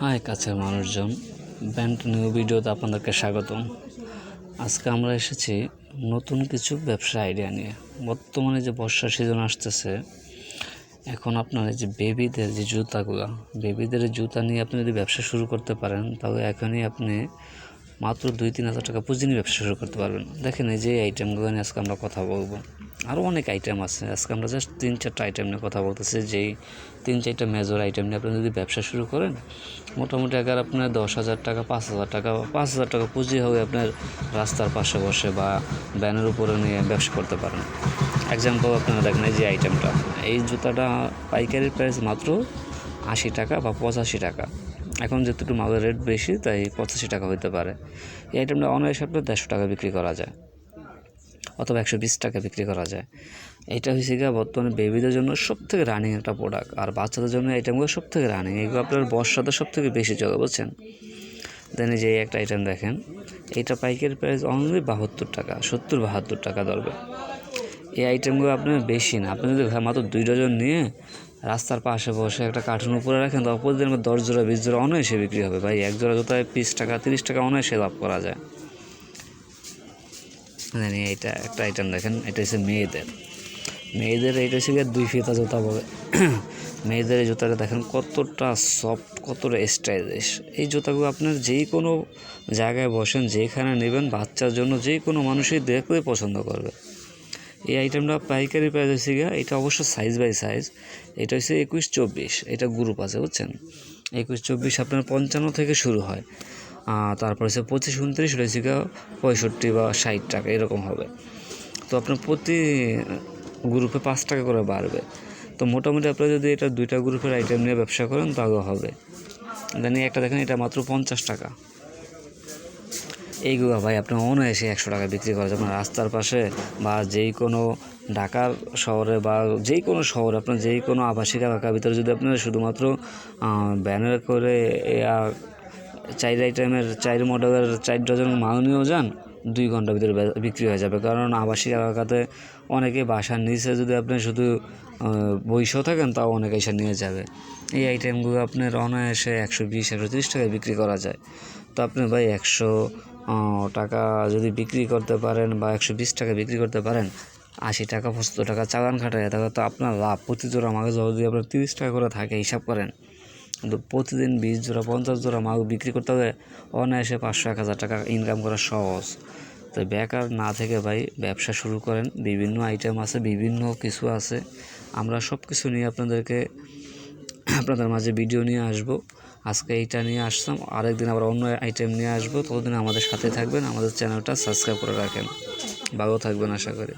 High কাছের মানুষজন, band new ভিডিওতে আপনাদেরকে স্বাগতম। আজকে আমরা এসেছি নতুন কিছু ব্যবসা আইডিয়া নিয়ে। বর্তমানে যে বর্ষার সিজন আসতেছে, এখন আপনার এই যে বেবিদের যে বেবিদের জুতা নিয়ে আপনি যদি ব্যবসা শুরু করতে পারেন, তাহলে এখনই আপনি মাত্র 2-3 হাজার টাকা পুঁজি নিয়ে ব্যবসা শুরু করতে পারবেন। দেখেন এই যে আইটেমগুলো নিয়ে আজকে আমরা কথা বলবো। আরও অনেক আইটেম আছে, আজকে আমরা জাস্ট 3-4টা আইটেম নিয়ে কথা বলতেছি। যেই 3-4টা মেজর আইটেম নিয়ে আপনি যদি ব্যবসা শুরু করেন, মোটামুটি আগে আপনার 10,000 টাকা, 5,000 টাকা, 5,000 টাকা পুঁজি হবে আপনার রাস্তার পাশে বসে বা ব্যানের উপরে নিয়ে ব্যবসা করতে পারেন। এক্সাম্পল আপনারা দেখেন এই যে আইটেমটা, এই জুতাটা পাইকারি প্রাইস মাত্র 80 টাকা বা 85 টাকা। এখন যেহেতু মালের রেট বেশি, তাই 85 টাকা হতে পারে। এই আইটেমটা অনায়াসে আপনার 150 টাকা বিক্রি করা যায়, অথবা 120 টাকা বিক্রি করা যায়। এইটা হয়েছে গিয়ে বর্তমানে বেবিদের জন্য সবথেকে রানিং একটা প্রোডাক্ট, আর বাচ্চাদের জন্য আইটেমগুলো সবথেকে রানিং। এগুলো আপনার বর্ষাতে সবথেকে বেশি চলে, বুঝছেন। দেন যে একটা আইটেম দেখেন, এইটা পাইকারি প্রাইস অনলি 72 টাকা, 70-72 টাকা ধরবে। এই আইটেমগুলো আপনার বেশি না, আপনি যদি মাত্র 2 ডজন নিয়ে রাস্তার পাশে বসে একটা কার্টুন উপরে রাখেন, তো প্রতিদিন 10 জোড়া 20 জোড়া অনায়াসে বিক্রি হবে ভাই। এক জোড়া জুতায় 20 টাকা 30 টাকা অনায়াসে লাভ করা যায়। জানি এইটা একটা আইটেম দেখেন, এটা হচ্ছে মেয়েদের এইটা হচ্ছে 2 ফিতা জুতা বলে। মেয়েদের এই জুতাটা দেখেন কতটা সফট, কতটা স্টাইলিশ। এই জুতাগুলো আপনার যেই কোনো জায়গায় বসেন, যেখানে নেবেন, বাচ্চার জন্য যে কোনো মানুষই দেখলে পছন্দ করবে। এই আইটেমটা পাইকারি প্রাইস হচ্ছে এটা অবশ্য সাইজ বাই সাইজ। এটা হচ্ছে 21-24, এটা গ্রুপ আছে, বুঝছেন। 21-24 আপনার 55 থেকে শুরু হয়, তারপর হচ্ছে 25-29 রয়েছে 65 বা 60 টাকা এরকম হবে। তো আপনার প্রতি গ্রুপে 5 টাকা করে বাড়বে। তো মোটামুটি আপনারা যদি এটা 2টা গ্রুপের আইটেম নিয়ে ব্যবসা করেন, তাহলে হবে। দেন একটা দেখেন, এটা মাত্র 50 টাকা। এইগুলো ভাই আপনার অনায়াসে 100 টাকা বিক্রি করা যায়। আপনার রাস্তার পাশে বা যেই কোনো ঢাকার শহরে বা যেই কোনো শহরে, আপনার যেই কোনো আবাসিক এলাকার ভিতরে যদি আপনারা শুধুমাত্র ব্যানার করে 4 মডেলের 4 ডজন মাল নিয়েও যান, 2 ঘন্টার ভিতরে বিক্রি হয়ে যাবে। কারণ আবাসিক এলাকাতে অনেকে বাসার নিচে যদি আপনি শুধু বইসেও থাকেন, তাও অনেকে এসে নিয়ে যাবে। এই আইটেমগুলো আপনার অনায়াসে 120-130 টাকায় বিক্রি করা যায়। তো আপনি ভাই 100 টাকা যদি বিক্রি করতে পারেন বা 120 টাকা বিক্রি করতে পারেন, 80 টাকা 75 টাকা চালান খাটায়, তাহলে তো আপনার লাভ। প্রতি জোড়া মাল যদি আপনার 30 টাকা করে থাকে, হিসাব করেন। কিন্তু প্রতিদিন 20 জোড়া 50 জোড়া মাল বিক্রি করতে হবে, অনায়াসে 500-1000 টাকা ইনকাম করা সহজ। তো বেকার না থেকে ভাই ব্যবসা শুরু করেন। বিভিন্ন আইটেম আছে, বিভিন্ন কিছু আছে। আমরা সব কিছু নিয়ে আপনাদের মাঝে ভিডিও নিয়ে আসব। আজকে এইটা নিয়ে আসলাম, আরেকদিন আবার অন্য আইটেম নিয়ে আসবো। ততদিন আমাদের সাথে থাকবেন, আমাদের চ্যানেলটা সাবস্ক্রাইব করে রাখেন। ভালো থাকবেন আশা করি।